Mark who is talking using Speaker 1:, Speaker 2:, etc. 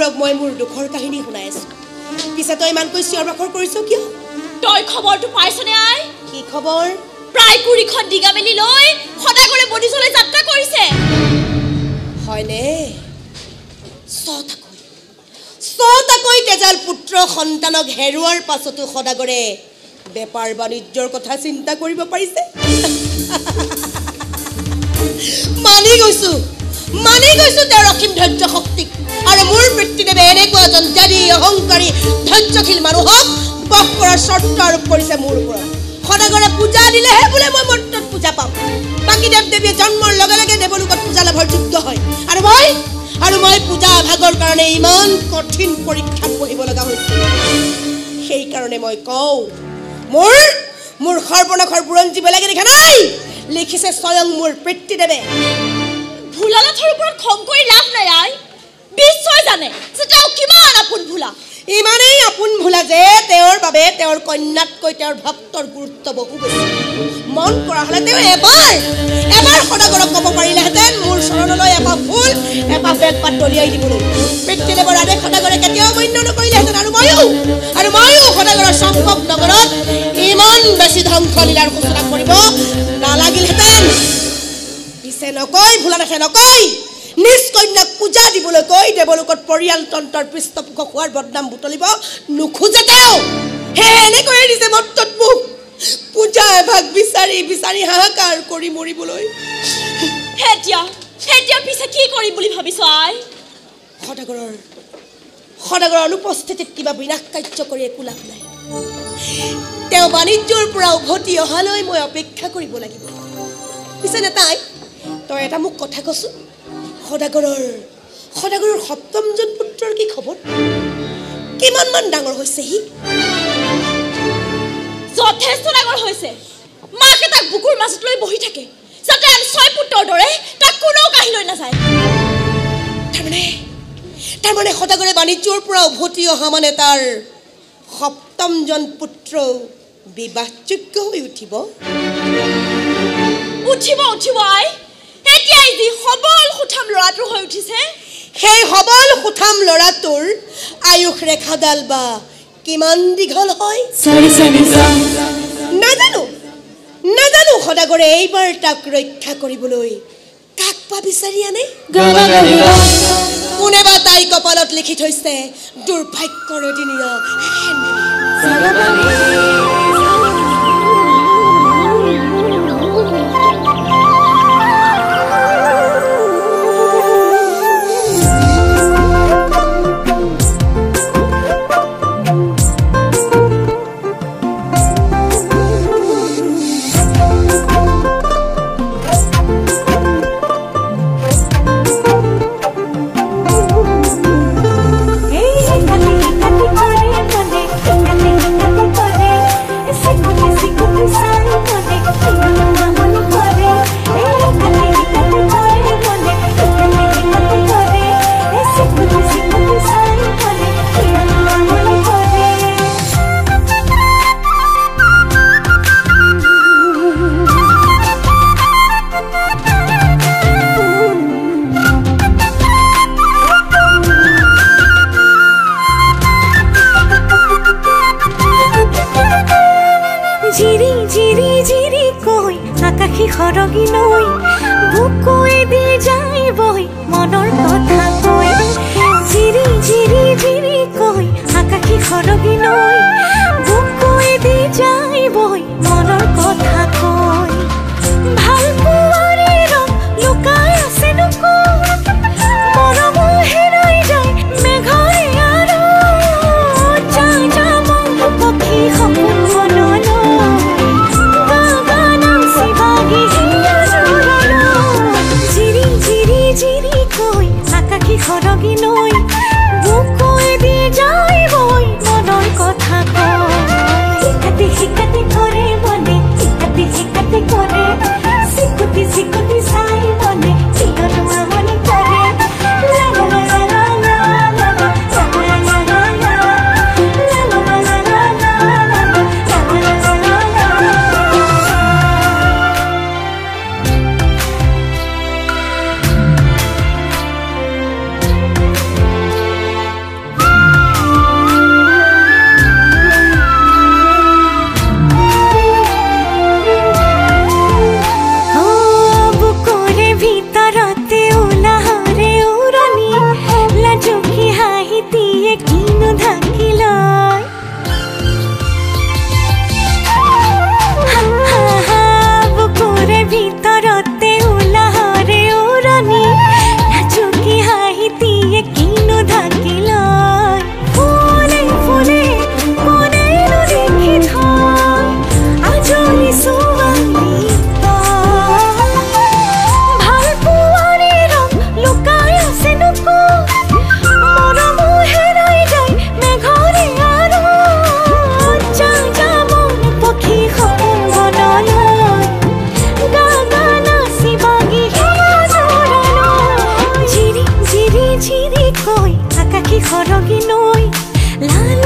Speaker 1: মানুহবোৰক মই মোৰ দুখৰ কাহিনী শুনাই আছো পিছে তই ইমানকৈ চিঞৰ বাখৰ কৰিছ কিয়
Speaker 2: তই খবৰটো পাইছনে আই
Speaker 1: কি খবৰ
Speaker 2: প্ৰায় কুৰিখন দিগা মেলি লৈ সদাগৰে বডিজলৈ যাত্ৰা কৰিছে
Speaker 1: হয়নে সতাকৈ তেজাল পুত্ৰ সন্তানক হেৰুৱাৰ পাছতো সদাগৰে বেপাৰ বাণিজ্যৰ কথা চিন্তা কৰিব পাৰিছে মানি গৈছো তেওঁৰ অসীম ধৈৰ্য শক্তি আৰু মোৰ পিতৃদেৱে এনেকুৱা এজন ত্যাগী অহংকাৰী ধৈৰ্যশীল মানুহক বশ কৰাৰ চৰ্ত আৰোপ কৰিছে মোৰ ওপৰত সদাগৰে পূজা দিলেহে বোলে মই মন্ত্ৰত পূজা পাম বাকী দেৱ দেৱীয়ে জন্মৰ লগে লগে দেৱলোকত পূজা লাভৰ যোগ্য হয় আৰু মই পূজা ভাগৰ কাৰণে ইমান কঠিন পৰীক্ষাত বহিব লগা হৈছিল সেই কাৰণে মই কওঁ মোৰ সৰ্বনাশৰ বুৰঞ্জী বেলেগে দেখা নাই লিখিছে স্বয়ং মোৰ পিতৃদেৱে
Speaker 2: ভোলানাথৰ ওপৰত খং কৰি লাভ নাই আই বিশ্বই জানে যে তেওঁ কিমান আপোন ভোলা
Speaker 1: ইমানেই আপোন ভোলা যে তেওঁৰ বাবে তেওঁৰ কন্যাতকৈ তেওঁৰ ভক্তৰ গুৰুত্ব বহু বেছি মন কৰা হলে তেওঁ এবাৰ সদাগৰক ক'ব পাৰিলেহেঁতেন মোৰ চৰণলৈ এপাহ ফুল এপাহ বেলপাত দলিয়াই দিবলৈ পিতৃদেৱৰ আদেশ সদাগৰে কেতিয়াও অমান্য নকৰিলেহেঁতেন আৰু ময়ো সদাগৰৰ সম্ভৱ নগৰত ইমান বেছি ধ্বংসলীলাৰ সূচনা কৰিব নালাগিলহেঁতেন পিছে নকয় ভোলানাথে নকয় নিজ কন্যাক পূজা দিবলৈ কৈ দেৱলোকত পৰিয়ালতন্ত্ৰৰ পৃষ্ঠপোষক হোৱাৰ বদনাম বুটলিব নোখোজে তেওঁ এনেকৈয়ে দিছে মত্তত মোক পূজা এভাগ বিচাৰি হাহাকাৰ কৰি মৰিবলৈ
Speaker 2: এতিয়া পিছে কি কৰিম বুলি ভাবিছ আই
Speaker 1: সদাগৰৰ অনুপস্থিতিত কিবা বিনাশ কাৰ্য কৰি একো লাভ নাই তেওঁ বাণিজ্যৰ পৰা উভতি অহালৈ মই অপেক্ষা কৰিব লাগিব পিছে নেতাই তই এটা মোক কথা কচোন সদাগৰৰ সপ্তমজন পুত্ৰৰ কি খবৰ কিমানমান ডাঙৰ হৈছে সি
Speaker 2: যথেষ্ট ডাঙৰ হৈছে মাকে তাক বুকুৰ মাজত লৈ বহি থাকে যাতে আন 6 পুত্ৰৰ দৰে তাক কোনেও কাঢ়ি লৈ নাযায়
Speaker 1: তাৰমানে সদাগৰে বাণিজ্যৰ পৰা উভতি অহা মানে তাৰ সপ্তমজন পুত্ৰ বিবাহযোগ্য হৈ উঠিব
Speaker 2: আই এতিয়াই যি সবল সুঠাম ল'ৰাটো হৈ উঠিছে
Speaker 1: সেই সবল সুঠাম ল'ৰাটোৰ আয়ুস ৰেখাডাল বা কিমান দীঘল হয় নাজানো সদাগৰে এইবাৰ তাক ৰক্ষা কৰিবলৈ কাক বা বিচাৰি আনে কোনেবা তাই কপালত লিখি থৈছে দুৰ্ভাগ্যৰ দিনীয়
Speaker 3: খৰগি লৈ বুকুৱে দি যায় বৈ মনৰ কথা কৈ জিৰি জিৰি জিৰি কৈ আকাশী খৰগি লৈ বুকুৱে দি যায় বৈ মনৰ কথা কৈ ভাল পোৱাৰে ৰং লুকাই আছে নুকো মৰম হেৰাই যায় মেঘৰে আৰু যা মন পক্ষী সপোন মনলৈ জিৰি কৈ আকাশী সৰগি নৈ লা